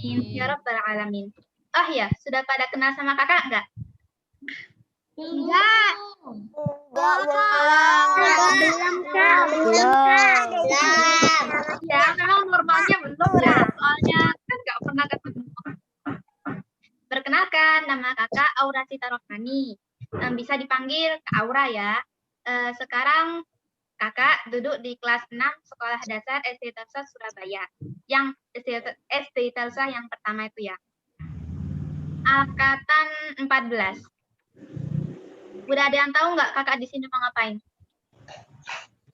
Ya Rabbal Alamin. Oh ya, sudah pada kenal sama kakak enggak? Enggak. Ya, memang normalnya belum ya. Soalnya kan nggak pernah ketemu. Perkenalkan, nama kakak Aura Sita Rohmani. Bisa dipanggil Kak Aura ya. Sekarang kakak duduk di kelas 6 Sekolah Dasar SD Tarsa Surabaya. Yang SD Tarsa yang pertama itu ya. Angkatan 14. Udah ada yang tahu nggak kakak di sini mau ngapain?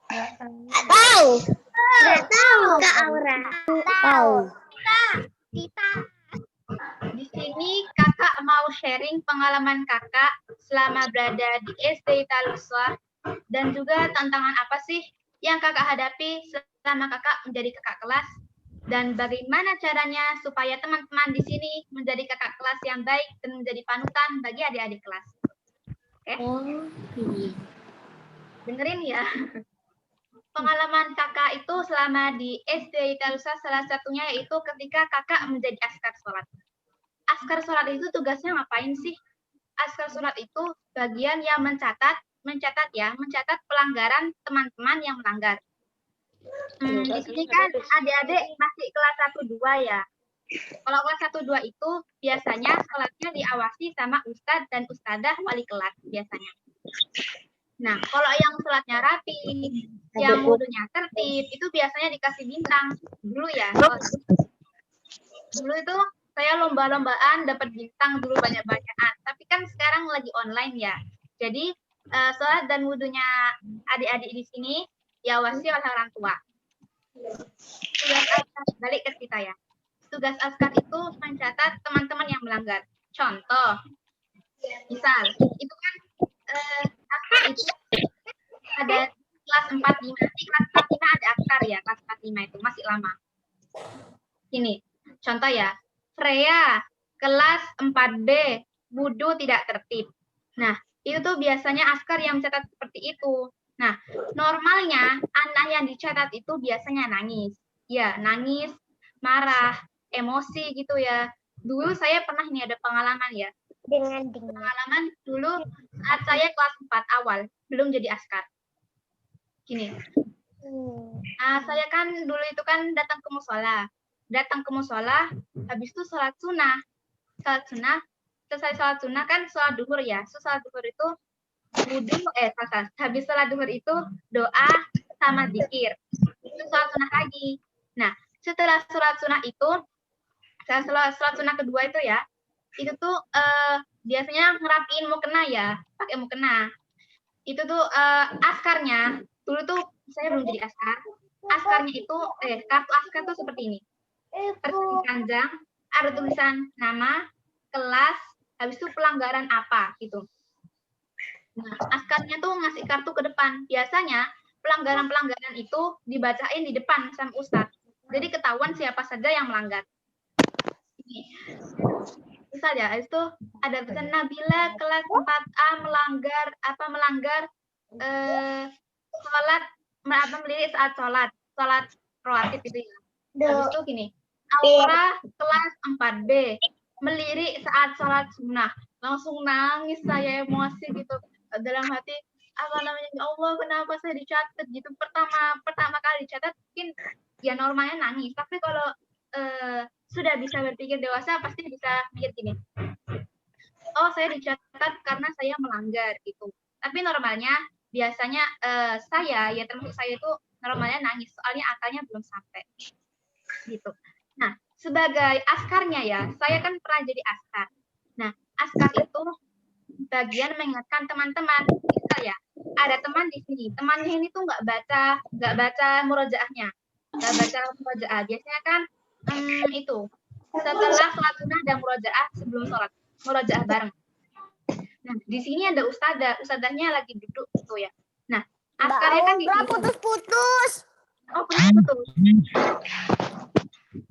Nggak tahu Kak Aura. Kita. Di sini kakak mau sharing pengalaman kakak selama berada di SD Taluswa dan juga tantangan apa sih yang kakak hadapi selama kakak menjadi kakak kelas dan bagaimana caranya supaya teman-teman di sini menjadi kakak kelas yang baik dan menjadi panutan bagi adik-adik kelas. Oke? Dengerin ya. Pengalaman kakak itu selama di SD Talusa salah satunya yaitu ketika kakak menjadi askar sholat. Askar sholat itu tugasnya ngapain sih? Askar sholat itu bagian yang mencatat pelanggaran teman-teman yang melanggar. Di sini kan adik-adik masih kelas 1-2 ya. Kalau kelas 1-2 itu biasanya sholatnya diawasi sama ustadz dan ustadzah wali kelas biasanya. Nah, kalau yang sholatnya rapi, yang wudunya tertib, itu biasanya dikasih bintang dulu ya. Dulu itu saya lomba-lombaan dapat bintang dulu banyak-banyakan. Tapi kan sekarang lagi online ya. Jadi sholat dan wudunya adik-adik di sini diawasi oleh orang tua. Tugas askar, balik ke kita ya. Tugas askar itu mencatat teman-teman yang melanggar. Contoh, misal itu kan askar itu ada kelas 45. Nanti kelas 45 ada askar ya, kelas 45 itu masih lama. Ini, contoh ya. Freya, kelas 4B, wudu tidak tertib. Nah, itu tuh biasanya askar yang mencatat seperti itu. Nah, normalnya anak yang dicatat itu biasanya nangis. Ya, nangis, marah, emosi gitu ya. Dulu saya pernah nih ada pengalaman ya. Pengalaman dulu saat saya kelas 4 awal, belum jadi askar. Gini. Saya kan dulu itu kan datang ke musola, habis itu sholat sunnah. Selesai sholat sunnah kan sholat duhur ya. Sholat duhur itu habis sholat duhur itu doa sama zikir. Itu sholat sunnah lagi. Nah, setelah sholat sunnah itu, sholat sunnah kedua itu ya, itu tuh biasanya ngerapiin mukena ya, pakai mukena. Itu tuh askarnya, dulu tuh saya belum jadi askar. Askarnya itu, kartu askar tuh seperti ini. Persegi panjang, ada tulisan nama, kelas, habis itu pelanggaran apa gitu. Nah, askarnya tuh ngasih kartu ke depan. Biasanya pelanggaran-pelanggaran itu dibacain di depan sama ustadz. Jadi ketahuan siapa saja yang melanggar. Ini. Misal ya, itu ada tulisan Nabila kelas 4A melanggar sholat melirik saat sholat rawatib itu ya. Habis itu gini, Aura kelas 4B melirik saat sholat sunnah. Langsung nangis saya, emosi gitu dalam hati. Ya Allah, kenapa saya dicatat gitu? Pertama kali dicatat mungkin ya normalnya nangis. Tapi kalau sudah bisa berpikir dewasa pasti bisa mikir gini. Oh, saya dicatat karena saya melanggar gitu. Tapi normalnya biasanya termasuk saya itu normalnya nangis soalnya akalnya belum sampai. Gitu. Nah, sebagai askarnya ya, saya kan pernah jadi askar. Nah, askar itu bagian mengingatkan teman-teman. Misal ya, ada teman di sini, temannya ini tuh nggak baca murojaahnya, nggak baca murojaah. Biasanya kan itu setelah sholat sunnah dan murojaah sebelum sholat, murojaah bareng. Nah, di sini ada ustadzahnya lagi duduk gitu ya. Nah, askarnya kan gitu. Putus-putus. Oh, putus-putus.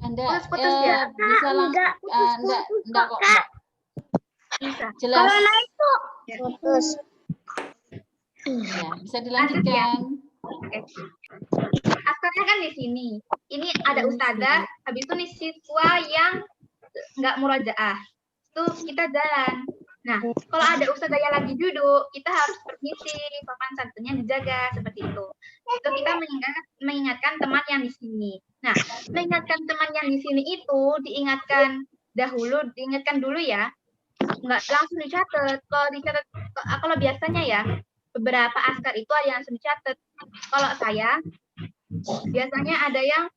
Putus-putus ya? Bisa enggak kok, Mbak. Bisa. Jelas. Kalau naik tuh putus. Ya, bisa dilanjutkan. Oke. Askarnya kan di sini. Ini ada ustadzah, habis itu nih siswa yang nggak murojaah. Itu kita jalan. Nah, kalau ada ustadzah yang lagi duduk, kita harus permisi, sopan santunnya dijaga seperti itu. Itu kita mengingatkan teman yang di sini. Nah, mengingatkan teman yang di sini itu diingatkan dulu ya, nggak langsung dicatat. Kalau biasanya ya, beberapa askar itu ada yang langsung dicatat. Kalau saya, biasanya ada yang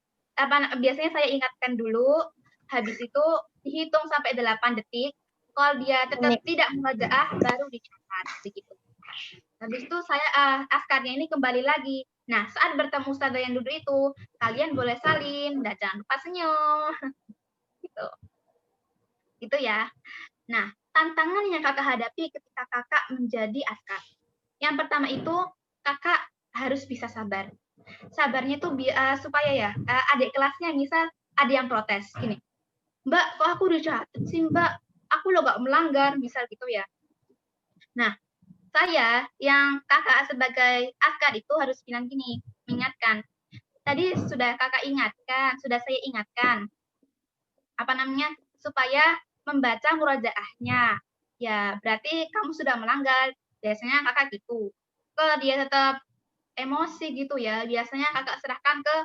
biasanya saya ingatkan dulu, habis itu dihitung sampai 8 detik. Kalau dia tetap tidak murojaah, baru dicatat begitu. Habis itu saya askarnya ini kembali lagi. Nah, saat bertemu ustadzah yang duduk itu, kalian boleh salin dan jangan lupa senyum. Gitu. Gitu ya. Nah, tantangan yang kakak hadapi ketika kakak menjadi askar. Yang pertama itu, kakak harus bisa sabar. Sabarnya tuh supaya ya, adik kelasnya misal ada yang protes, gini, Mbak, kok aku udah catat sih Mbak? Aku lo gak melanggar, misal gitu ya. Nah, saya yang kakak sebagai askar itu harus bilang gini, mengingatkan. Tadi sudah kakak ingatkan, sudah saya ingatkan, supaya membaca murojaahnya. Ya, berarti kamu sudah melanggar. Biasanya kakak gitu. Kalau dia tetap emosi gitu ya, biasanya kakak serahkan ke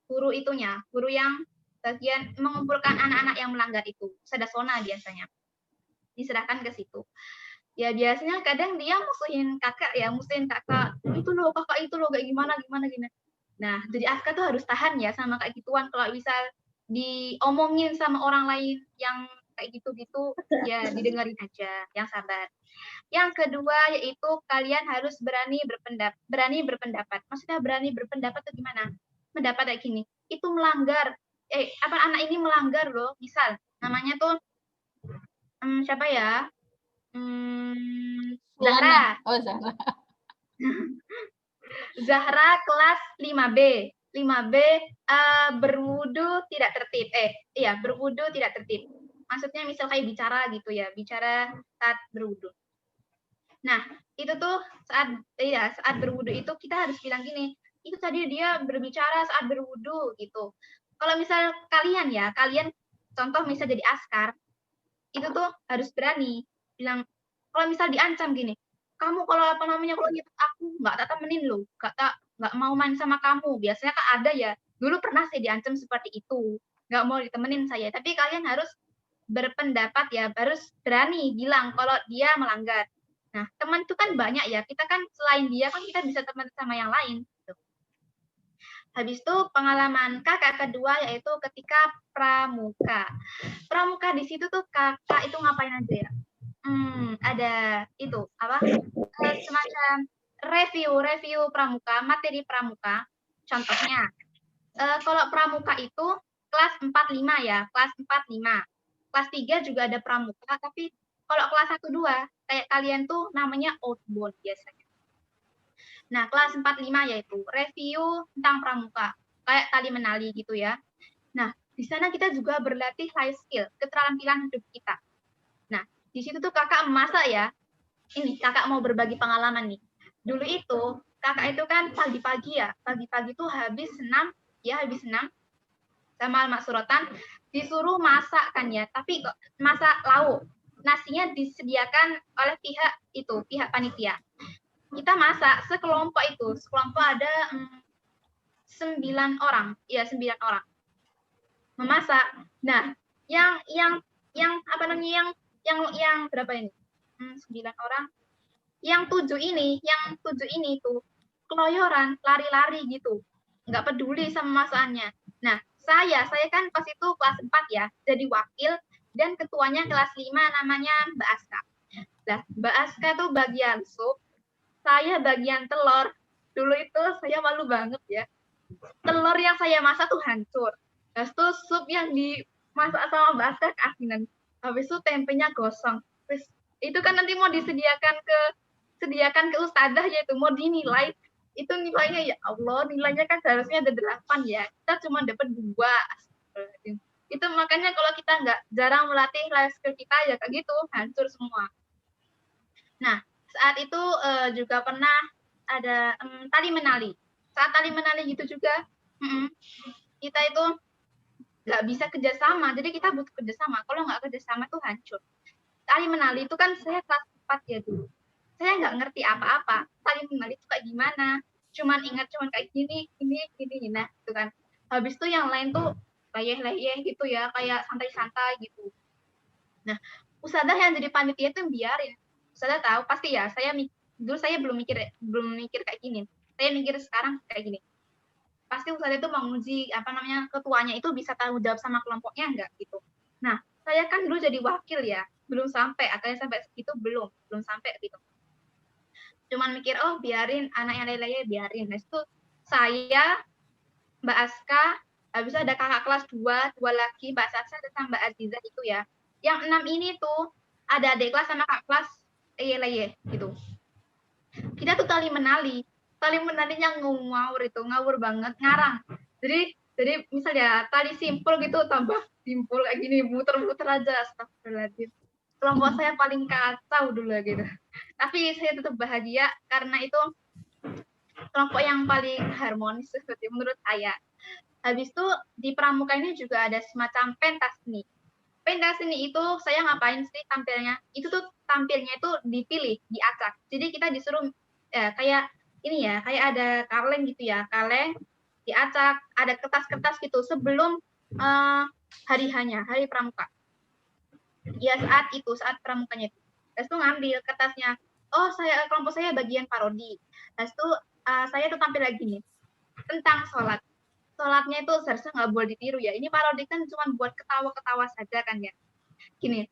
guru itunya, guru yang bagian mengumpulkan anak-anak yang melanggar itu. Sadasona biasanya. Diserahkan ke situ. Ya biasanya kadang dia musuhin kakak, itu loh kakak itu loh kayak gimana. Nah, jadi askar tuh harus tahan ya sama kayak gituan. Kalau bisa diomongin sama orang lain yang kayak gitu-gitu, ya didengarin aja, yang sabar. Yang kedua yaitu kalian harus berani berpendapat. Maksudnya berani berpendapat itu gimana? Pendapat kayak gini, itu melanggar. Anak ini melanggar loh. Misal namanya tuh siapa ya? Zahra. Oh, Zahra. Zahra kelas 5B. 5B berwudu tidak tertib. Berwudu tidak tertib. Maksudnya misal kayak bicara gitu ya, bicara saat berwudu. Nah, itu tuh saat berwudu itu kita harus bilang gini, itu tadi dia berbicara saat berwudu gitu. Kalau misal kalian contoh misal jadi askar, itu tuh harus berani bilang, kalau misal diancam gini, kamu kalau kalau nyebut aku nggak temenin lo, nggak mau main sama kamu. Biasanya kan ada ya, dulu pernah saya diancam seperti itu, nggak mau ditemenin saya. Tapi kalian harus berpendapat ya, harus berani bilang kalau dia melanggar. Nah, teman itu kan banyak ya, kita kan selain dia kan kita bisa teman sama yang lain. Habis itu pengalaman kakak kedua yaitu ketika pramuka. Pramuka di situ tuh kakak itu ngapain aja ya? Ada itu semacam review pramuka, materi pramuka. Contohnya, kalau pramuka itu kelas 4-5 ya, kelas 4-5. Kelas 3 juga ada pramuka, tapi kalau kelas 1-2 kayak kalian tuh namanya outbound biasanya. Nah, kelas 4-5 yaitu review tentang pramuka, kayak tali menali gitu ya. Nah, di sana kita juga berlatih life skill, keterampilan hidup kita. Nah, di situ tuh kakak memasak ya. Ini kakak mau berbagi pengalaman nih. Dulu itu, kakak itu kan pagi-pagi ya. Pagi-pagi tuh habis senam sama Mak Surotan, disuruh masak kan ya. Tapi kok masak lauk. Nasinya disediakan oleh pihak panitia. Kita masak sekelompok ada 9 orang. Ya, 9 orang. Memasak. Nah, yang berapa ini? 9 orang. Yang 7 ini tuh keloyoran, lari-lari gitu. Nggak peduli sama masakannya. Nah, saya kan pas itu kelas 4 ya, jadi wakil dan ketuanya kelas 5 namanya Mbak Aska. Nah, Mbak Aska tuh bagian sup, saya bagian telur. Dulu itu saya malu banget ya. Telur yang saya masak tuh hancur. Terus tuh sup yang dimasak sama Mbak Aska keasinan. Habis itu tempenya gosong. Terus itu kan nanti mau disediakan ke ustadzah yaitu mau dinilai. Itu nilainya ya Allah, nilainya kan seharusnya ada 8 ya. Kita cuma dapat 2. Itu makanya kalau kita nggak jarang melatih life skill kita ya kayak gitu, hancur semua. Nah, saat itu juga pernah ada tali menali. Saat tali menali gitu juga, kita itu nggak bisa kerjasama. Jadi kita butuh kerjasama. Kalau nggak kerjasama tuh hancur. Tali menali itu kan saya kelas 4 ya dulu. Saya nggak ngerti apa-apa. Tali menali itu kayak gimana. Cuman ingat cuman kayak gini. Nah, itu kan. Habis itu yang lain tuh leyeh-leyeh gitu ya, kayak santai-santai gitu. Nah, Ustadzah yang jadi panitia itu biarin. Ustadzah tahu pasti ya, dulu saya belum mikir kayak gini. Saya mikir sekarang kayak gini. Pasti Ustadzah itu mau nguji ketuanya itu bisa tanggung jawab sama kelompoknya enggak gitu. Nah, saya kan dulu jadi wakil ya, belum sampai, akhirnya sampai segitu belum sampai gitu. Cuman mikir, oh biarin anak yang lain-lainnya biarin. Nah, itu saya, Mbak Aska, habis itu ada kakak kelas 2 lagi, Mbak Sasa dan Mbak Aziza itu ya. Yang 6 ini tuh ada adik kelas sama kakak kelas leye gitu. Kita tuh tali menalinya ngawur banget, ngarang. Jadi misalnya tali simpul gitu tambah simpul kayak gini, muter-muter aja, astagfirullahaladzim. Kelompok saya paling kacau dulu gitu. Tapi saya tetap bahagia karena itu kelompok yang paling harmonis seperti menurut saya. Habis itu di pramuka ini juga ada semacam pentas seni. Pentas seni itu saya ngapain sih tampilnya? Itu tuh tampilnya itu dipilih, diacak. Jadi kita disuruh kayak ini ya, kayak ada kaleng gitu ya, kaleng diacak, ada kertas-kertas gitu sebelum hari pramuka. Ya saat pramukanya itu. Terus tuh ngambil kertasnya. Oh, kelompok saya bagian parodi. Terus tuh saya tuh tampil lagi nih tentang sholat. Sholatnya itu seharusnya nggak boleh ditiru ya. Ini parodi kan cuma buat ketawa-ketawa saja kan ya. Gini,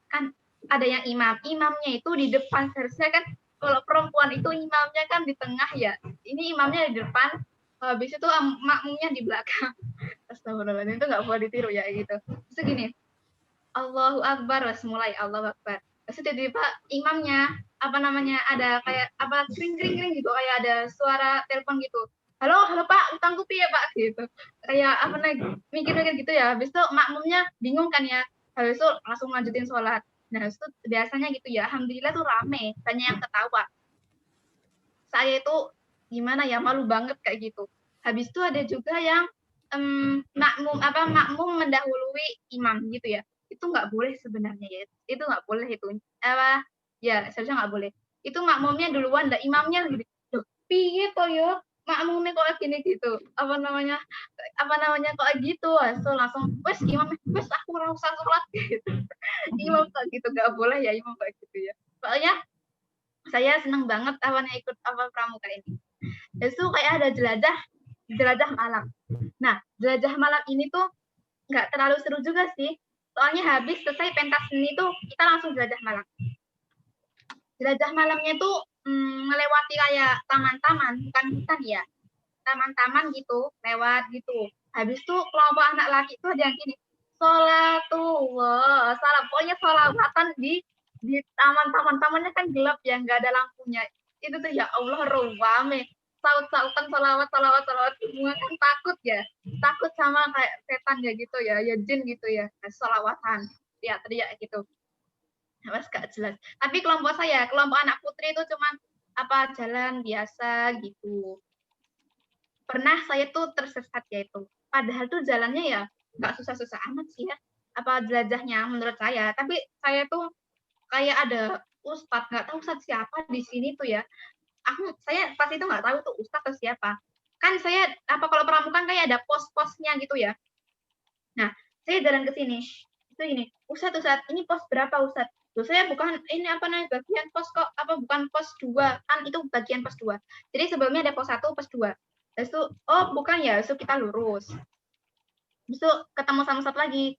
kan ada yang imamnya itu di depan, seharusnya kan kalau perempuan itu imamnya kan di tengah ya. Ini imamnya di depan, habis itu makmumnya di belakang. Astagfirullahaladzim, itu nggak boleh ditiru ya gitu. Terus gini, Allahu Akbar, mulai Allahu Akbar. Terus tiba-tiba imamnya ada kayak kring gitu, kayak ada suara telepon gitu. Halo Pak, utangku piye Pak gitu. Kayak mikir-mikir gitu ya. Habis itu makmumnya bingung kan ya. Habis itu langsung lanjutin sholat. Nah, itu biasanya gitu ya. Alhamdulillah tuh rame, banyak yang ketawa. Saya itu gimana ya, malu banget kayak gitu. Habis itu ada juga yang makmum mendahului imam gitu ya. Itu nggak boleh sebenarnya ya. Itu nggak boleh itu. Ya, seharusnya nggak boleh. Itu makmumnya duluan, imamnya gitu. Loh, piye kok yo? Makmumnya kok gini gitu. Apa namanya kok gitu. So langsung wes imam wes aku ora usah sholat gitu. Imam kayak gitu nggak boleh ya, imam kayak gitu ya. Soalnya saya seneng banget awalnya ikut pramuka ini. Terus tuh kayak ada jelajah malam. Nah, jelajah malam ini tuh nggak terlalu seru juga sih. Soalnya habis selesai pentas seni tuh kita langsung jelajah malam. Jelajah malamnya tuh melewati kayak taman-taman, bukan hutan ya. Taman-taman gitu, lewat gitu. Habis tuh kelompok anak laki itu ada yang gini, sholatullah, pokoknya sholawatan di tamannya kan gelap ya, nggak ada lampunya. Itu tuh ya Allah rame. Saut-sautan salawat semua kan takut sama kayak setan ya gitu ya jin gitu ya, salawatan teriak gitu. Mas gak jelas. Tapi kelompok anak putri itu cuman jalan biasa gitu. Pernah saya tuh tersesat ya itu. Padahal tuh jalannya ya nggak susah-susah amat sih ya. Jelajahnya menurut saya. Tapi saya tuh kayak ada ustadz, nggak tahu ustadz siapa di sini tuh ya. Saya pas itu nggak tahu tuh ustadz atau siapa. Kan saya kalau pramuka kayak ada pos-posnya gitu ya. Nah, saya jalan ke sini. Itu ini, Ustadz, ini pos berapa Ustadz? Loh, saya bukan ini bagian pos kok, bukan pos 2. Kan itu bagian pos 2. Jadi sebelumnya ada pos 1, pos 2. Terus itu, oh bukan ya, itu kita lurus. Terus itu ketemu sama satu lagi.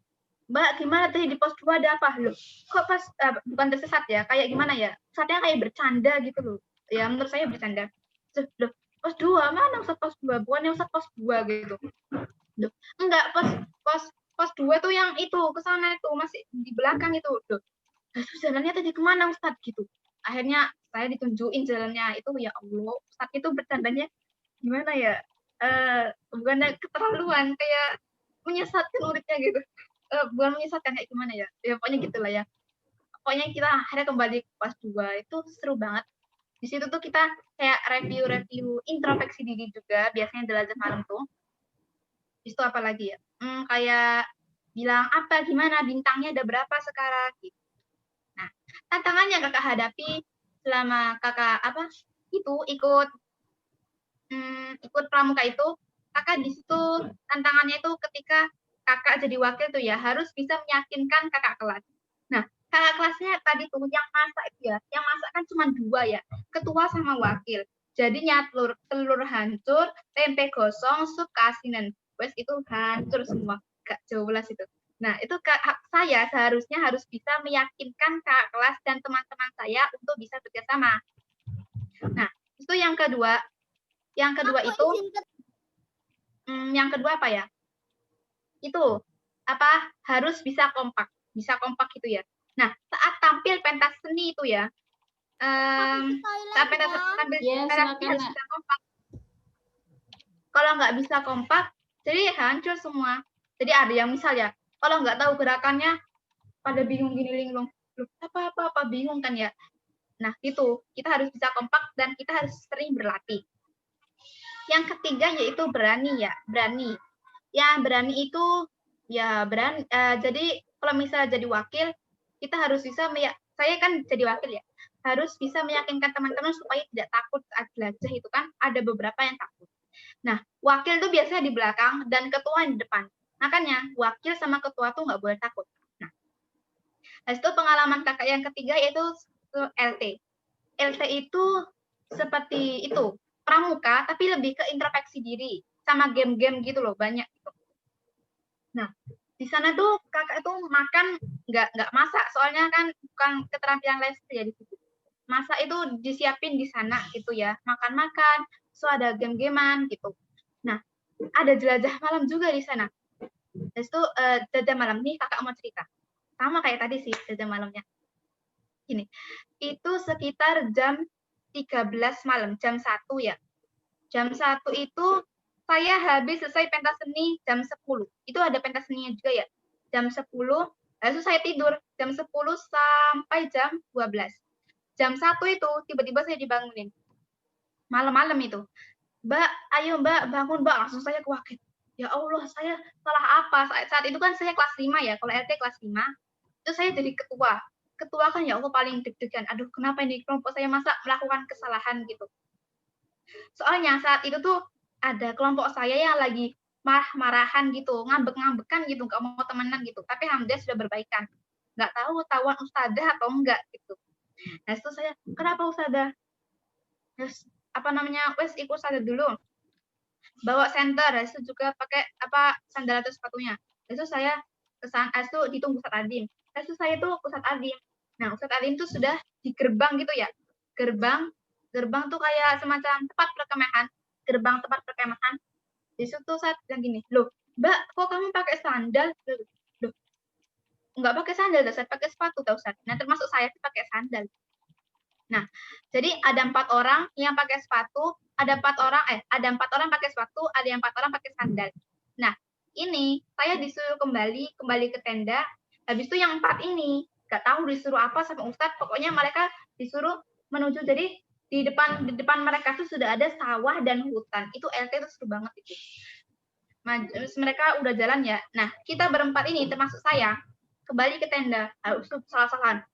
Mbak, gimana tadi di pos 2 ada apa? Loh, kok pas bukan tersesat ya? Kayak gimana ya? Saatnya kayak bercanda gitu loh. Ya menurut saya bercanda. Loh, pos 2 mana Ustadz pos 2? Bukan yang Ustadz pos 2 gitu. Loh, enggak, pos 2 tuh yang itu ke sana itu masih di belakang itu. Loh, jalannya tadi kemana Ustadz gitu. Akhirnya saya ditunjukin jalannya itu, ya Allah, Ustadz itu bercandanya gimana ya? Bukannya keterlaluan, kayak menyesatkan muridnya gitu. Bukan menyesatkan, kayak gimana ya? Ya pokoknya gitulah ya. Pokoknya kita akhirnya kembali ke pas 2 itu seru banget. Di situ tuh kita kayak review introspeksi diri juga, biasanya jelajah malam tuh. Itu apa lagi ya? kayak bilang apa gimana bintangnya ada berapa sekarang gitu. Nah, tantangan yang kakak hadapi selama kakak ikut pramuka itu, kakak di situ tantangannya itu ketika kakak jadi wakil tuh ya harus bisa meyakinkan kakak kelas. Nah, kakak kelasnya tadi tuh yang masak itu ya, yang masak kan cuma 2 ya, ketua sama wakil. Jadinya telur hancur, tempe gosong, sup keasinan. Wes itu hancur semua, gak jelas itu. Nah, itu saya seharusnya harus bisa meyakinkan kakak kelas dan teman-teman saya untuk bisa bekerjasama. Nah, itu yang kedua. Yang kedua itu, yang kedua apa ya? Itu apa? Harus bisa kompak gitu ya. Nah, saat tampil pentas seni itu ya, saat pentas tampil pentas seni harus bisa kompak. Kalau nggak bisa kompak, jadi hancur semua. Jadi ada yang misal ya, kalau nggak tahu gerakannya, pada bingung gini linglung, apa bingung kan ya. Nah itu kita harus bisa kompak dan kita harus sering berlatih. Yang ketiga yaitu berani ya, berani. Ya berani itu ya berani. Jadi kalau misalnya jadi wakil, kita harus bisa saya kan jadi wakil ya, harus bisa meyakinkan teman-teman supaya tidak takut saat belajar itu kan ada beberapa yang takut. Nah, wakil tuh biasanya di belakang dan ketua di depan. Makanya wakil sama ketua tuh nggak boleh takut. Nah, itu pengalaman kakak yang ketiga yaitu LT. LT itu seperti itu, pramuka tapi lebih ke introspeksi diri sama game-game gitu loh, banyak gitu. Nah, di sana tuh kakak itu makan nggak masak, soalnya kan bukan keterampilan les ya di situ. Masak itu disiapin di sana gitu ya, makan-makan, so ada game-gamean gitu. Nah, ada jelajah malam juga di sana. Terus itu jelajah malam nih kakak mau cerita. Sama kayak tadi sih jelajah malamnya. Gini, itu sekitar jam 13 malam, jam 1 ya. Jam 1 itu saya habis selesai pentas seni jam 10. Itu ada pentas seninya juga ya. Jam 10, lalu saya tidur jam 10 sampai jam 12. Jam 1 itu tiba-tiba saya dibangunin. Malam-malam itu. Mbak, ayo Mbak, bangun Mbak. Langsung saya kewakit. Ya Allah, saya salah apa? Saat itu kan saya kelas 5 ya. Kalau RT kelas 5, itu saya jadi ketua. Ketua kan ya Allah paling deg-degan. Aduh, kenapa ini kelompok saya masa melakukan kesalahan gitu. Soalnya saat itu tuh ada kelompok saya yang lagi marah-marahan gitu, ngambek-ngambekan gitu, nggak mau temenan gitu. Tapi alhamdulillah sudah berbaikan. Nggak tahu tawan ustadzah atau enggak gitu. Nah, itu saya, kenapa ustadzah? Terus apa namanya? Wes ikut ustadzah dulu. Bawa senter, itu juga pakai apa sandal atau sepatunya. Itu saya kesan, itu ditunggu Ustadz Adim. Itu saya tuh Ustadz Adim. Nah, Ustadz Adim tuh sudah di gerbang gitu ya. Gerbang tuh kayak semacam tempat perkemahan. Gerbang tempat perkemahan. Di situ saat yang gini, loh, Mbak, kok kamu pakai sandal? Loh, nggak pakai sandal, saya pakai sepatu, tau Ustadz. Nah, termasuk saya sih pakai sandal. Nah, jadi ada 4 orang yang pakai sepatu, ada 4 orang pakai sepatu, ada yang 4 orang pakai sandal. Nah, ini saya disuruh kembali ke tenda. Habis itu yang 4 ini nggak tahu disuruh apa sama Ustadz. Pokoknya mereka disuruh menuju. Jadi di depan mereka tuh sudah ada sawah dan hutan. Itu LT itu seru banget itu. Terus mereka udah jalan ya. Nah, kita berempat ini termasuk saya kembali ke tenda. Harus salah-salahan.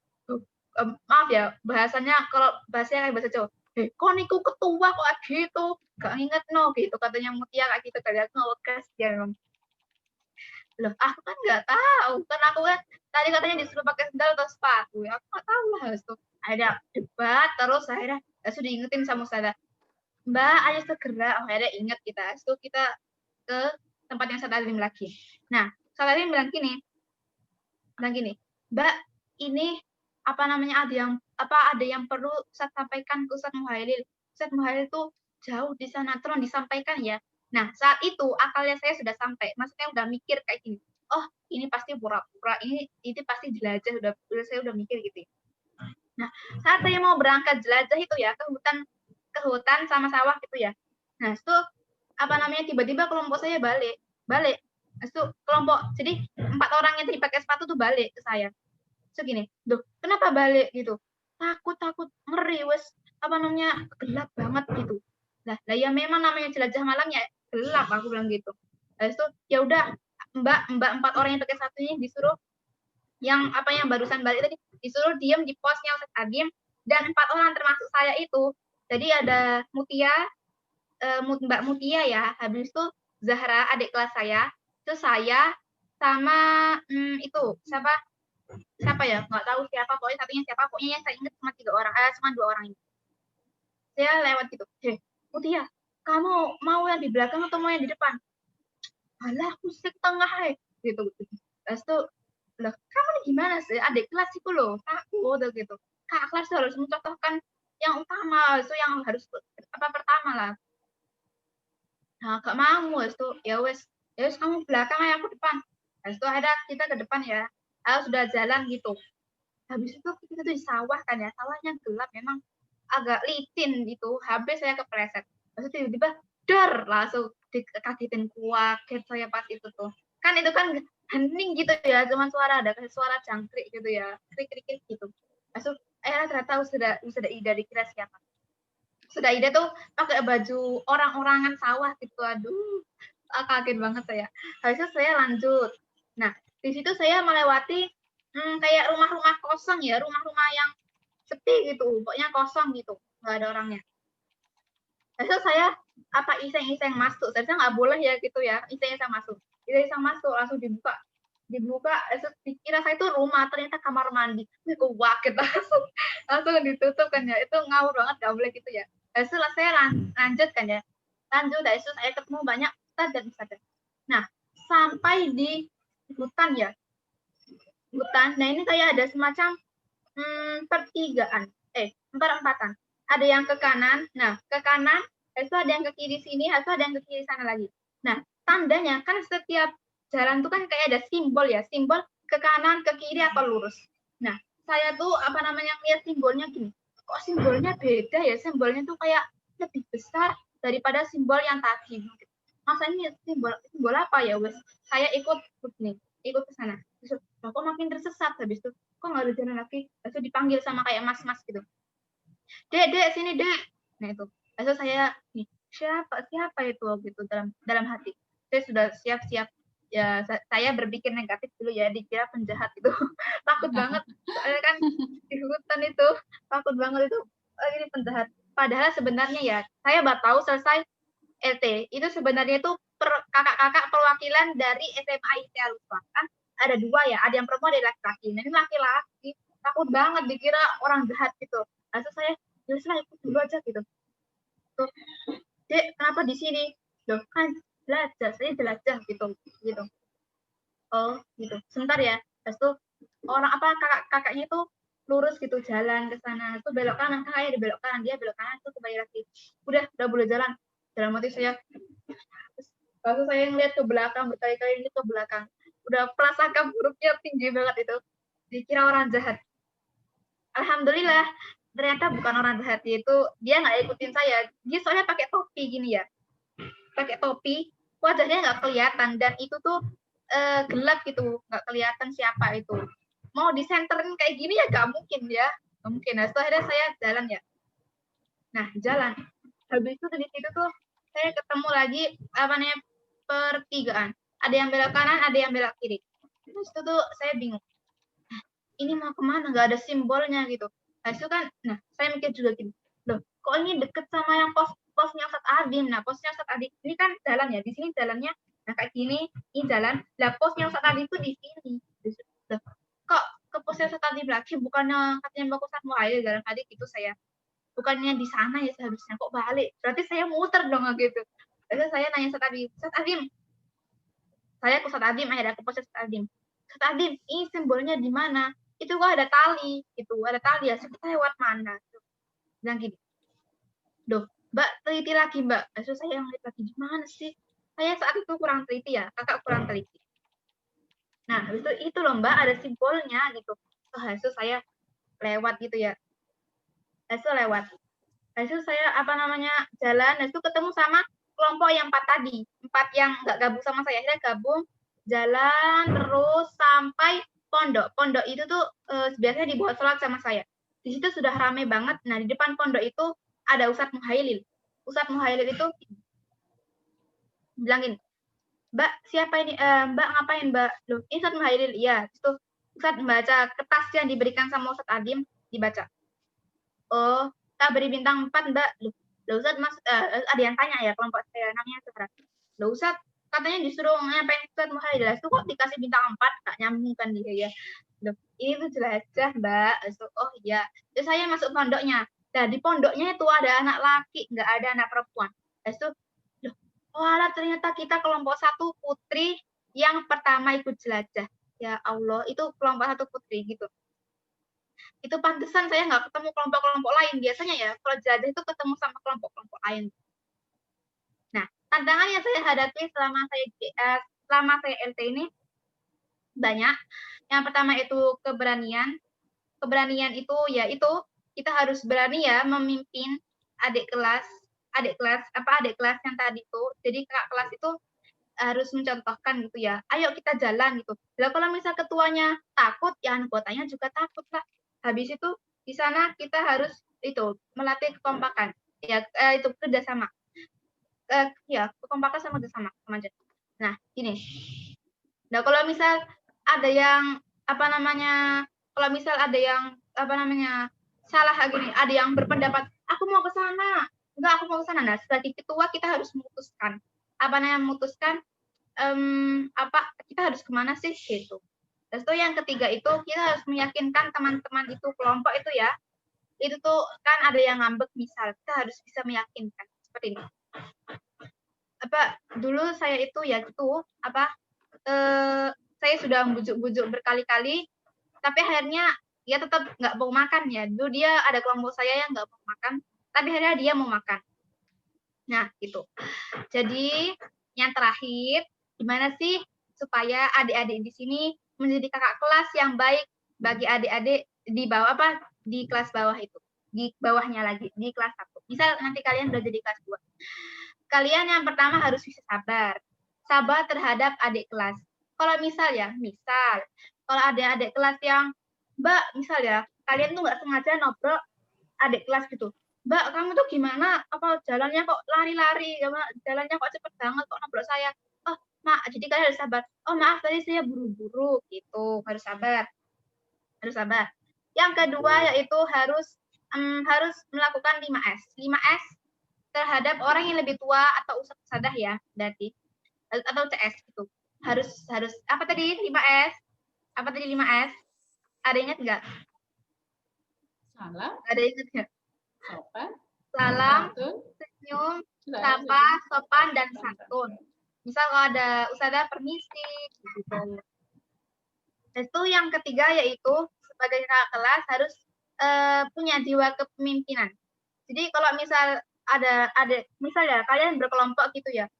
Maaf ya, bahasanya kalau bahasanya kayak bahasa Jawa. Kok niku ketua kok gitu? Gak inget no gitu katanya Mutia kayak gitu kalian ngewekas dia memang. Loh, aku kan nggak tahu. Kan aku kan tadi katanya disuruh pakai sandal atau sepatu. Ya, aku nggak tahu lah itu. Ada debat terus akhirnya sudah diingetin sama saya. Mbak, ayo segera. Oh, akhirnya inget kita. Itu kita ke tempat yang Ustadz Alim lagi. Nah, Ustadz Alim bilang gini, Mbak, ini apa namanya ada yang perlu saya sampaikan ke Ustadz Muhailil. Ustadz Muhailil itu jauh di sana, tolong disampaikan ya. Nah, saat itu akalnya saya sudah sampai. Maksudnya udah mikir kayak gini. Oh, ini pasti pura-pura. Ini pasti jelajah. Saya udah mikir gitu. Nah, saat saya mau berangkat jelajah itu ya ke hutan sama sawah gitu ya. Nah, itu apa namanya tiba-tiba kelompok saya balik. Itu kelompok. Jadi 4 orang yang tadi pakai sepatu tuh balik ke saya. Segini, duh, kenapa balik gitu? Takut ngeri wes apa namanya gelap banget gitu. Lah ya memang namanya jelajah malam ya gelap aku bilang gitu. Habis itu ya udah mbak 4 orang yang pakai satunya disuruh yang barusan balik tadi disuruh diem di posnya Ustaz Adim, dan 4 orang termasuk saya itu. Jadi ada Mutia, Mbak Mutia ya, habis itu Zahra adik kelas saya, itu saya sama itu siapa ya, nggak tahu siapa, pokoknya satunya siapa, pokoknya yang saya ingat cuma 3 orang, cuma 2 orang ini. Saya lewat gitu, Mutia, kamu mau yang di belakang atau mau yang di depan? Alah, aku di tengah gitu. Terus tuh, loh, kamu nih gimana sih? Adik kelas itu loh, aku gitu. Kak kelas harus mencontohkan yang utama, itu yang harus pertama lah. Nah, gak mau, itu ya wes kamu belakang ya, aku depan. Terus itu ada kita ke depan ya. Sudah jalan gitu. Habis itu kita tuh di sawah kan ya, sawahnya gelap, memang agak licin gitu. Habis saya kepleset. Terus tiba-tiba dar langsung dikagetin kaget saya pas itu tuh. Kan itu kan hening gitu ya, cuman suara jangkrik gitu ya, krik-krik gitu. Terus ternyata sudah Ida, dikira siapa. Sudah Ida tuh pakai baju orang-orangan sawah gitu. Aduh, kaget banget saya. Habis itu saya lanjut. Nah, di situ saya melewati kayak rumah-rumah kosong ya, rumah-rumah yang sepi gitu, pokoknya kosong gitu, nggak ada orangnya. Habis itu saya iseng-iseng masuk. Saya nggak boleh ya gitu ya, iseng-iseng masuk. Iseng masuk langsung dibuka, dikira saya itu rumah, ternyata kamar mandi. Aku kaget langsung ditutup kan ya, itu ngawur banget, nggak boleh gitu ya. Habis itu saya lanjut kan ya, habis itu saya ketemu banyak ustaz dan ustazah. Nah, sampai di hutan ya, hutan. Nah ini kayak ada semacam pertigaan, empat-empatan. Ada yang ke kanan, nah ke kanan, itu ada yang ke kiri sini, itu ada yang ke kiri sana lagi. Nah, tandanya kan setiap jalan tuh kan kayak ada simbol ya, simbol ke kanan, ke kiri apa lurus. Nah, saya tuh lihat simbolnya gini, kok simbolnya beda ya, simbolnya tuh kayak lebih besar daripada simbol yang tadi. Masa ini simbol apa ya, wes? Saya ikut ke sana. Terus, kok makin tersesat habis itu, kok nggak ada jalan lagi. Terus dipanggil sama kayak mas-mas gitu. Dek, sini dek. Nah itu. Terus saya nih, siapa itu gitu dalam hati. Saya sudah siap-siap ya, saya berpikir negatif dulu ya, dikira penjahat itu. Takut banget. Soalnya kan di hutan itu takut banget itu, ini penjahat. Padahal sebenarnya ya, saya baru tahu selesai LT. Itu sebenarnya itu kakak-kakak perwakilan dari SMA ITL kan ada 2 ya, ada yang perempuan, ada laki-laki. Nah, ini laki-laki, takut banget dikira orang jahat gitu. Lalu saya, jelaslah ikut dulu aja gitu. Tuh, Dek, kenapa di sini? Loh, kan belajar, saya belajar gitu. Oh, gitu. Sebentar ya. Terus tuh orang kakaknya itu lurus gitu jalan ke sana. Itu belok kanan, kakaknya di belok kanan, dia belok kanan, tuh kembali lagi. Udah boleh jalan. Dalam hati saya, lalu saya ngeliat ke belakang, berkali-kali ini ke belakang. Udah prasangka buruknya tinggi banget itu. Dikira orang jahat. Alhamdulillah, ternyata bukan orang jahat. Dia nggak ikutin saya. Dia soalnya pakai topi gini ya. Pakai topi, wajahnya nggak kelihatan. Dan itu tuh gelap gitu. Nggak kelihatan siapa itu. Mau disenterin kayak gini ya nggak mungkin ya. Nggak mungkin. Nah, setelah itu saya jalan ya. Nah, jalan. Habis itu di situ tuh saya ketemu lagi pertigaan. Ada yang belok kanan, ada yang belok kiri. Terus itu tuh saya bingung. Ini mau kemana? Nggak ada simbolnya gitu. Nah, itu kan, saya mikir juga gini. Loh, kok ini deket sama yang posnya Ustaz Adim? Nah, posnya Ustaz Adim ini kan jalan ya. Di sini jalannya, nah kayak gini, ini jalan. Lah, posnya Ustaz Adim itu di sini. Loh, kok ke posnya Ustaz Adim lagi? Bukannya katanya mau ke Ustaz Muhail dalam hati gitu saya. Bukannya di sana ya seharusnya, kok balik? Berarti saya muter dong gitu. Terus saya nanya Ustaz Adim, saya ke Ustaz Adim, ada ke pos Ustaz Adim. Ustaz Adim, ini simbolnya di mana? Itu kok ada tali, ada tali ya. Kita lewat mana? Bilang gini, Duh, Mbak teliti lagi Mbak. Terus saya ngeliat lagi gimana sih? Saya saat itu kurang teliti ya, kakak kurang teliti. Nah, itu loh Mbak, ada simbolnya gitu. Itu saya lewat gitu ya. Itu lewat. Itu saya jalan, itu ketemu sama kelompok yang 4 tadi, 4 yang nggak gabung sama saya. Akhirnya gabung, jalan terus sampai pondok. Pondok itu tuh biasanya dibuat sholat sama saya. Di situ sudah ramai banget. Nah, di depan pondok itu ada Ustadz Muhailil. Ustadz Muhailil itu bilangin, Mbak, siapa ini? Mbak ngapain, Mbak? Loh, ini Ustadz Muhairil. Iya, itu Ustadz membaca kertas yang diberikan sama Ustadz Adim, dibaca. Oh, kita beri bintang 4, Mbak. Loh Ustadz, ada yang tanya ya, kelompok saya namanya Sarah. Loh Ustadz, katanya disuruh ngapain Ustadz Muhairil. Itu kok dikasih bintang 4, gak nyambung kan dia ya. Loh, ini tuh jelajah, Mbak. Oh iya, terus saya masuk pondoknya. Nah, di pondoknya itu ada anak laki, nggak ada anak perempuan. Terus loh, wala ternyata kita kelompok 1 putri yang pertama ikut jelajah. Ya Allah, itu kelompok 1 putri gitu. Itu pantesan saya nggak ketemu kelompok-kelompok lain. Biasanya ya, kalau jelajah itu ketemu sama kelompok-kelompok lain. Nah, tantangan yang saya hadapi selama saya LT ini banyak. Yang pertama itu keberanian. Keberanian itu ya itu kita harus berani ya memimpin adik kelas yang tadi itu. Jadi kakak kelas itu harus mencontohkan gitu ya. Ayo kita jalan gitu. Lah kalau misal ketuanya takut, ya anggotanya juga takut lah. Habis itu di sana kita harus itu melatih kekompakan. Ya itu kerjasama. Ya kekompakan sama kerjasama sama aja. Nah ini. Nah kalau misal ada yang kalau misal ada yang salah gini, ada yang berpendapat aku mau ke sana, enggak aku mau ke sana. Nah sebagai ketua kita harus memutuskan memutuskan kita harus kemana sih gitu. Terus tuh yang ketiga itu kita harus meyakinkan teman-teman itu kelompok itu ya, itu tuh kan ada yang ngambek misal, kita harus bisa meyakinkan seperti ini. Dulu saya itu ya gitu saya sudah bujuk-bujuk berkali-kali, tapi akhirnya dia tetap nggak mau makan ya. Dulu dia ada kelompok saya yang nggak mau makan, tapi akhirnya dia mau makan. Nah, gitu. Jadi, yang terakhir, gimana sih supaya adik-adik di sini menjadi kakak kelas yang baik bagi adik-adik di bawah di kelas bawah itu. Di bawahnya lagi, di kelas 1. Misal nanti kalian udah jadi kelas 2. Kalian yang pertama harus bisa sabar. Sabar terhadap adik kelas. Kalau misal kalau ada adik kelas yang, Mbak, misal ya, kalian tuh nggak sengaja nobrak adik kelas gitu. Mbak, kamu tuh gimana? Apa jalannya kok lari-lari? Jalannya kok cepet banget kok nobrak saya? Oh, jadi kalian harus sabar. Oh, maaf tadi saya buru-buru gitu. Harus sabar. Harus sabar. Yang kedua yaitu harus melakukan 5S. 5S terhadap orang yang lebih tua atau ustadzah ya, berarti atau CS gitu. Harus apa tadi 5S? Apa tadi 5S? Ada ingat nggak? Salam. Ada ingat nggak? Sopan. Salam, senyum, sapa, sopan, dan santun. Misal kalau ada ustadzah permisi, gitu. Dan itu yang ketiga yaitu sebagai kakak kelas harus punya jiwa kepemimpinan. Jadi kalau misal ada misal ya kalian berkelompok gitu ya,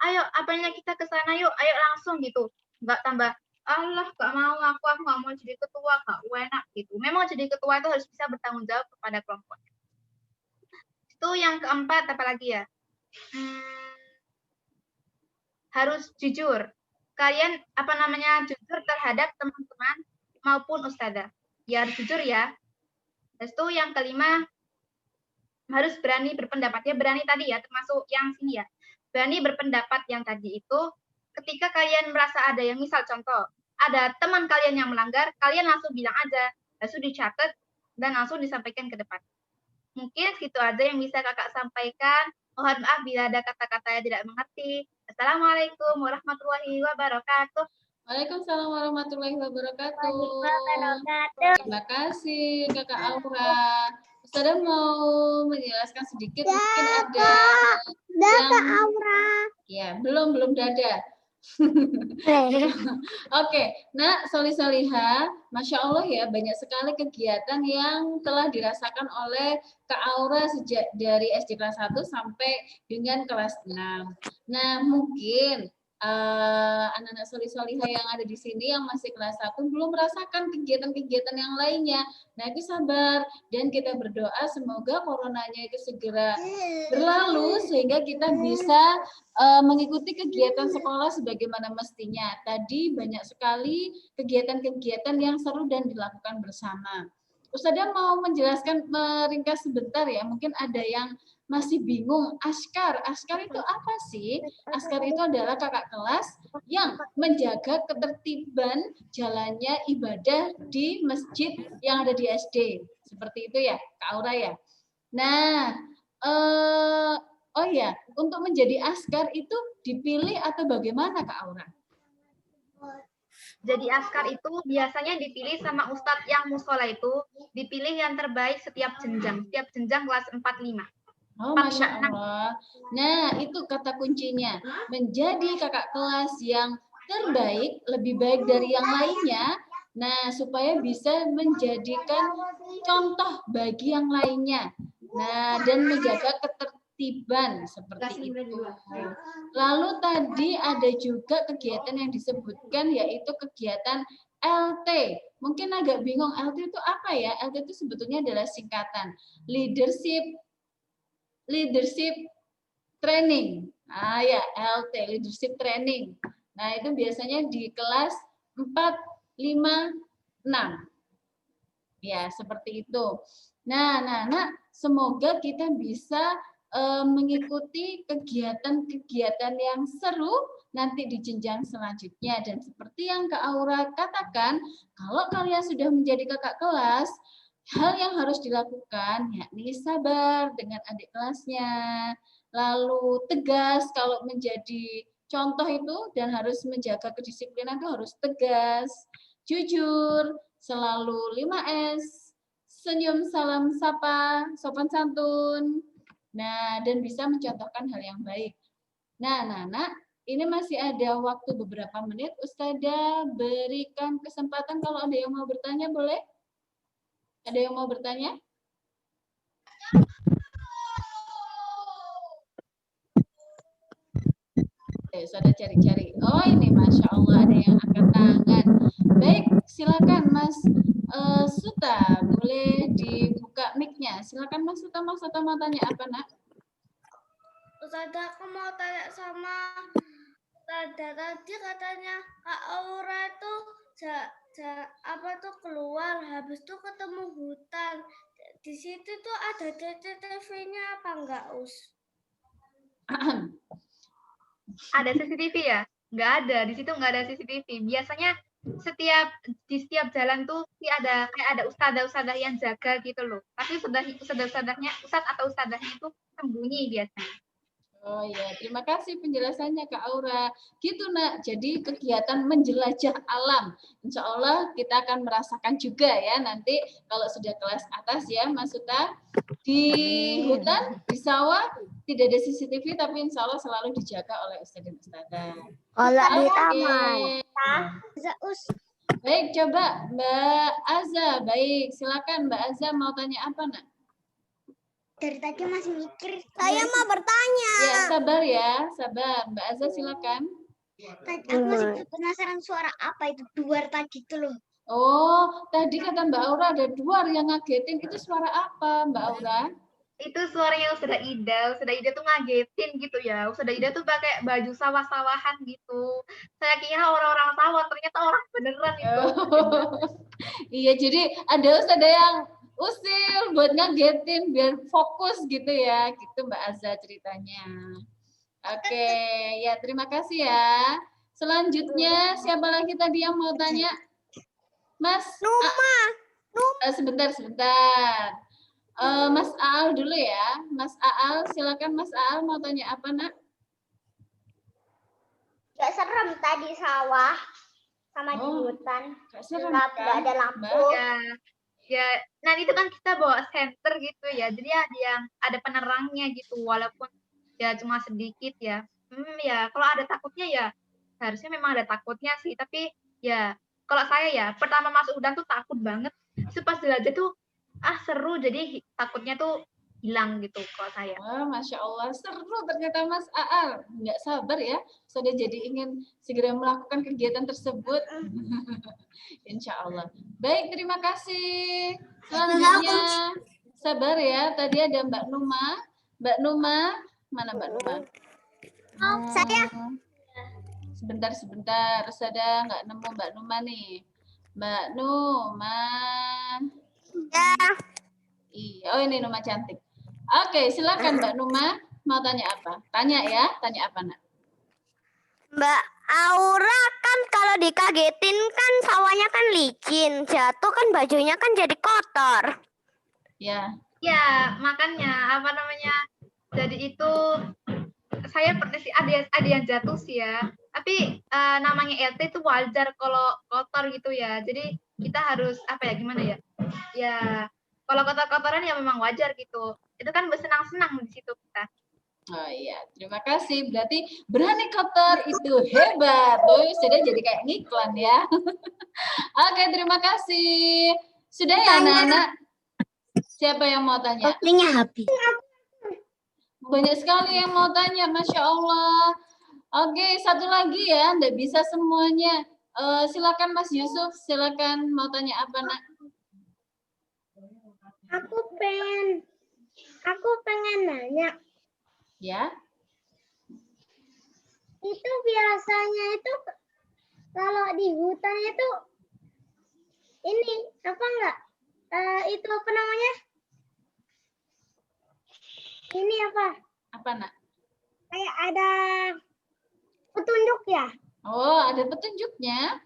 ayo apanya kita ke sana yuk, ayo langsung gitu, nggak tambah Allah nggak mau aku nggak mau jadi ketua, nggak enak gitu. Memang jadi ketua itu harus bisa bertanggung jawab kepada kelompoknya. Itu yang keempat apalagi ya, harus jujur. Kalian jujur terhadap teman-teman maupun ustadzah. Ya harus jujur ya. Terus itu yang kelima harus berani berpendapat ya, berani tadi ya termasuk yang sini ya. Berani berpendapat yang tadi itu ketika kalian merasa ada yang misal contoh ada teman kalian yang melanggar, kalian langsung bilang aja, langsung dicatat dan langsung disampaikan ke depan. Mungkin segitu aja yang bisa kakak sampaikan. Mohon maaf bila ada kata-kata yang tidak mengerti. Assalamualaikum warahmatullahi wabarakatuh. Waalaikumsalam warahmatullahi wabarakatuh. Terima kasih Kakak Aura. Ustazah mau menjelaskan sedikit, mungkin ada Kak Aura. Ya, belum dada. Oke, nah Solihah, Masya Allah ya, banyak sekali kegiatan yang telah dirasakan oleh Kak Aura sejak dari SD kelas 1 sampai dengan kelas 6. Nah, mungkin anak-anak Solihah yang ada di sini yang masih kelas 1 belum merasakan kegiatan-kegiatan yang lainnya. Nah, itu sabar dan kita berdoa semoga coronanya itu segera berlalu sehingga kita bisa mengikuti kegiatan sekolah sebagaimana mestinya. Tadi banyak sekali kegiatan-kegiatan yang seru dan dilakukan bersama. Ustazah mau menjelaskan meringkas sebentar ya, mungkin ada yang masih bingung, Askar itu apa sih? Askar itu adalah kakak kelas yang menjaga ketertiban jalannya ibadah di masjid yang ada di SD. Seperti itu ya, Kak Aura ya. Nah, oh ya, untuk menjadi askar itu dipilih atau bagaimana Kak Aura? Jadi askar itu biasanya dipilih sama ustadz yang musola itu, dipilih yang terbaik setiap jenjang kelas 4-5. Oh, Masya Allah. Nah, itu kata kuncinya. Menjadi kakak kelas yang terbaik, lebih baik dari yang lainnya. Nah, supaya bisa menjadikan contoh bagi yang lainnya. Nah, dan menjaga ketertiban seperti itu. Lalu tadi ada juga kegiatan yang disebutkan, yaitu kegiatan LT. Mungkin agak bingung, LT itu apa ya? LT itu sebetulnya adalah singkatan leadership training. Ya, LT, leadership training. Nah, itu biasanya di kelas 4, 5, 6. Ya, seperti itu. Nah, semoga kita bisa mengikuti kegiatan-kegiatan yang seru nanti di jenjang selanjutnya. Dan seperti yang Kak Aura katakan, kalau kalian sudah menjadi kakak kelas, hal yang harus dilakukan yakni sabar dengan adik kelasnya, lalu tegas kalau menjadi contoh itu dan harus menjaga kedisiplinan itu harus tegas, jujur, selalu 5S, senyum, salam, sapa, sopan santun. Nah, dan bisa mencontohkan hal yang baik. Nah, ini masih ada waktu beberapa menit. Ustazah berikan kesempatan kalau ada yang mau bertanya, boleh? Ada yang mau bertanya? Sudah cari-cari. Oh, ini Masya Allah ada yang angkat tangan. Baik, silakan Mas Suta. Boleh dibuka mic-nya. Silakan Mas Suta. Mas Suta mau tanya apa, Nak? Ustazah, aku mau tanya sama Ustazah. Tadi katanya Kak Aura tuh keluar, habis itu ketemu hutan. Di situ tuh ada CCTV-nya apa enggak, Us? Ada CCTV ya? Nggak ada, di situ nggak ada CCTV. Biasanya di setiap jalan tuh ada kayak ada ustadzah yang jaga gitu loh. Tapi ustadzahnya ustadz atau ustadzahnya itu sembunyi biasanya. Oh ya, terima kasih penjelasannya Kak Aura. Gitu Nak, jadi kegiatan menjelajah alam. Insya Allah kita akan merasakan juga ya nanti kalau sudah kelas atas ya Mas Suta. Di hutan, di sawah, tidak ada CCTV tapi insya Allah selalu dijaga oleh Ustadz dan Ustadzah. Kalau di taman. Baik, coba Mbak Azza. Baik, silakan Mbak Azza mau tanya apa Nak? Dari tadi masih mikir. Saya mau bertanya. Ya, sabar ya, sabar. Mbak Azza silakan. Aku masih penasaran suara apa itu duar tadi itu loh. Oh, tadi kata Mbak Aura ada duar yang ngagetin. Itu suara apa, Mbak Aura? Itu suaranya Ustazah Ida. Ustazah Ida tuh ngagetin gitu ya. Ustazah Ida tuh pakai baju sawah-sawahan gitu. Saya kira orang-orang sawah, ternyata orang beneran itu. Iya, jadi ada ustazah yang usil buat ngagetin biar fokus gitu ya. Gitu Mbak Azza ceritanya. Oke, ya terima kasih ya. Selanjutnya siapa lagi tadi yang mau tanya? Mas Numa. Sebentar. Mas Aal dulu ya. Mas Aal, silakan Mas Aal mau tanya apa, Nak? Gak serem tadi sawah sama di hutan. Gak serem Gak kan? ada lampu. Ya, nah itu kan kita bawa senter gitu ya. Jadi ada penerangnya gitu walaupun ya cuma sedikit ya. Ya, kalau ada takutnya ya harusnya memang ada takutnya sih, tapi ya kalau saya ya pertama masuk hutan tuh takut banget. Terus pas belajar tuh seru jadi takutnya tuh hilang gitu kalau saya. Masya Allah, seru ternyata Mas Aal. Nggak sabar ya, sudah jadi ingin segera melakukan kegiatan tersebut. Insya Allah. Baik, terima kasih. Selanjutnya, sabar ya. Tadi ada Mbak Numa. Mbak Numa, mana Mbak Numa? Saya. Sebentar. Saya nggak nemu Mbak Numa nih. Mbak Numa. Ya. Iya, oh ini Numa cantik. Oke, silakan Mbak Numa. Mau tanya apa? Tanya ya, tanya apa nak? Mbak Aura kan kalau dikagetin kan sawahnya kan licin, jatuh kan bajunya kan jadi kotor. Ya. Ya, makanya apa namanya? Jadi itu saya pernah sih ada yang jatuh sih ya. Tapi namanya LT itu wajar kalau kotor gitu ya. Jadi kita harus apa ya gimana ya? Ya kalau kotor-kotoran ya memang wajar gitu. Itu kan bersenang-senang di situ kita. Oh iya, terima kasih. Berarti berani kotor itu hebat. Oh, sudah jadi kayak ngiklan ya. Oke, terima kasih. Sudah ya anak-anak? Siapa yang mau tanya? Waktunya habis. Banyak sekali yang mau tanya, Masya Allah. Oke, satu lagi ya, Anda bisa semuanya. Silakan Mas Yusuf, silakan mau tanya apa nak? Aku pengen nanya. Ya. Itu biasanya itu kalau di hutan itu ini apa enggak? Itu apa namanya? Ini apa? Apa nak? Kayak ada petunjuk ya? Oh, ada petunjuknya.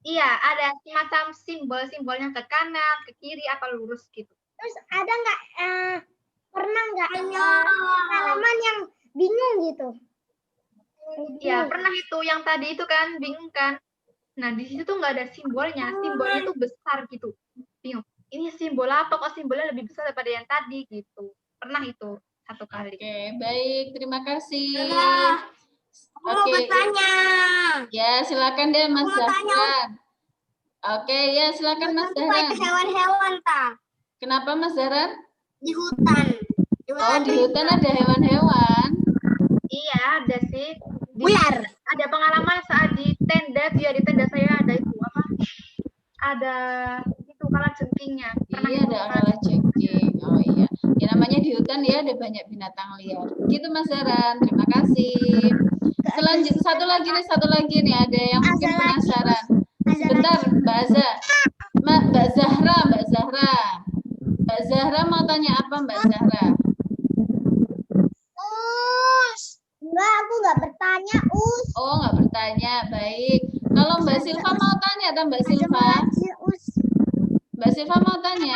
Iya, ada semacam simbol-simbolnya ke kanan, ke kiri, atau lurus gitu. Terus ada nggak pernah nggak pengalaman yang bingung gitu? Ya, pernah itu yang tadi itu kan bingung kan. Nah, di situ tuh nggak ada simbolnya. Simbolnya tuh besar gitu. Bingung. Ini simbol apa? Kok simbolnya lebih besar daripada yang tadi gitu. Pernah itu satu kali. Oke, baik. Terima kasih. Mau bertanya. Ya, silakan deh Mas Zahran. Oke, ya silakan Mas Zahran. Hewan-hewan tak? Kenapa Mas Zahran? Di hutan. Oh, di hutan ada hewan-hewan. Iya, ada sih. Ular. Ada pengalaman saat di tenda, dia di tenda saya ada itu apa? Ada itu kalajengkingnya. Iya, ada kalajengking. Oh iya. Ya namanya di hutan ya ada banyak binatang liar. Gitu Mas Zahran. Terima kasih. Selanjutnya satu lagi nih ada yang mungkin penasaran. Sebentar Mbak Azza. Mbak Zahra. Mbak Zahra mau tanya apa Mbak Zahra? Enggak, aku nggak bertanya, Oh, nggak bertanya. Baik. Kalau Mbak Silva mau tanya atau Mbak Silva? Mbak Silva mau tanya?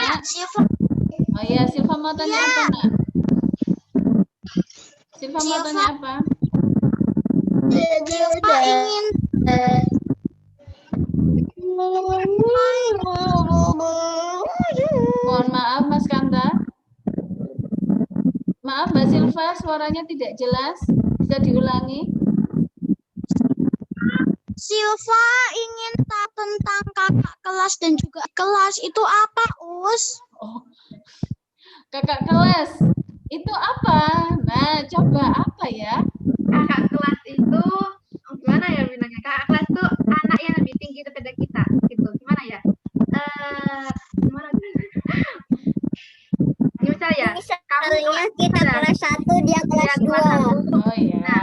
Oh iya, Silva mau tanya apa, Nak? Silva mau tanya apa? Silva ingin Mohon maaf, Mas Kanta. Maaf, Mbak Silva, suaranya tidak jelas. Bisa diulangi? Silva ingin tahu tentang kakak kelas dan juga kelas itu apa, Us? Oh, kakak kelas. Itu apa? Nah, coba apa ya? Kakak kelas itu gimana ya bilangnya? Kakak kelas tuh anak yang lebih tinggi daripada kita, gitu. Gimana ya? Gimana? Misal ya, Misalnya kita kelas 1, dia kelas 2. Oh iya.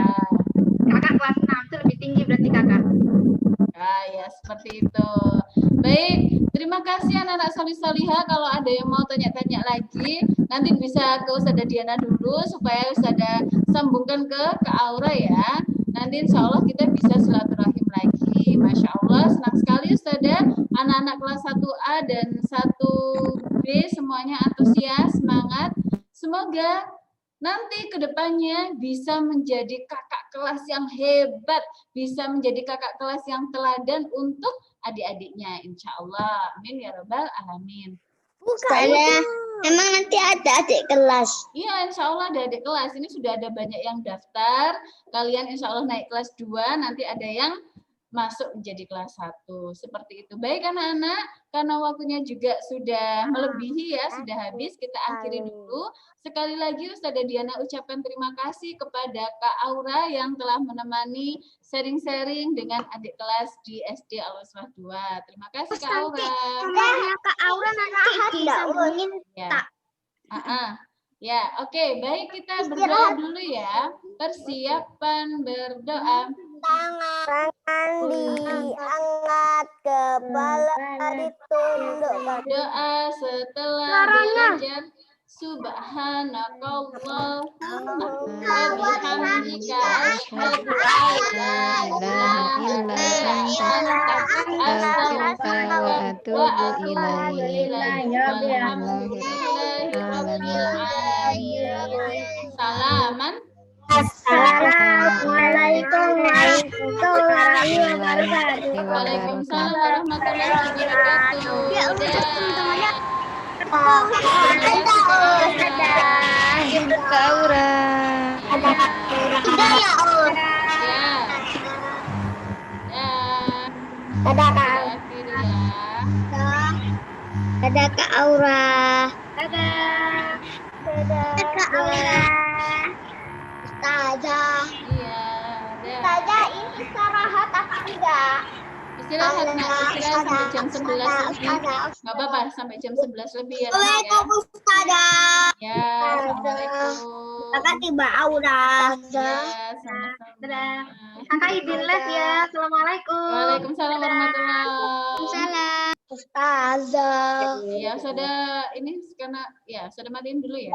Kakak kelas 6 itu lebih tinggi berarti kakak. Ah, ya seperti itu. Baik, terima kasih anak-anak solih-solihah. Kalau ada yang mau tanya-tanya lagi, nanti bisa ke Ustazah Diana dulu supaya Ustazah sambungkan ke Aura ya. Nanti insya Allah kita bisa silaturahim lagi. Masya Allah, senang sekali Ustazah. Anak-anak kelas 1A dan 1B semuanya antusias, semangat. Semoga nanti ke depannya bisa menjadi kakak kelas yang hebat, bisa menjadi kakak kelas yang teladan untuk adik-adiknya, insya Allah. Amin ya rabbal alamin. Emang nanti ada adik kelas. Iya, insya Allah ada adik kelas. Ini sudah ada banyak yang daftar. Kalian insya Allah naik kelas 2, nanti ada yang masuk menjadi kelas 1. Seperti itu. Baik anak-anak, karena waktunya juga sudah melebihi ya, sudah habis, kita akhiri dulu. Sekali lagi Ustazah Diana ucapkan terima kasih kepada Kak Aura yang telah menemani sharing-sharing dengan adik kelas di SD Al-Wasrah 2. Terima kasih Kak Aura. Kak Aura nanti disambungin. Ya. Ya, oke, baik kita berdoa dulu ya. Persiapan berdoa. Tangan diangkat, kepala ditundukkan. Doa setelah belajar Subhanakallahumma wa bihamdika asyhadu an la ilaha illa anta astaghfiruka wa atubu ilaik. Walhamdulillahi rabbil alamin. Salaman. Assalamualaikum warahmatullahi wabarakatuh. Waalaikumsalam warahmatullahi wabarakatuh. Dadah Kak Aura. Dadah. Kak Aura. Ustazah. Ustazah ini istirahat apa enggak? Istirahat nak, istirahat sampai jam 11 lebih. Nggak apa-apa, sampai jam 11 lebih ya. Assalamualaikum Ustazah. Ya, assalamualaikum. Kakak tiba Aura. Ya, sama-sama. Dadah. Kakak izin les ya. Assalamualaikum. Waalaikumsalam warahmatullahi wabarakatuh. Ustazah. Ya, sudah ini karena ya sudah matiin dulu ya.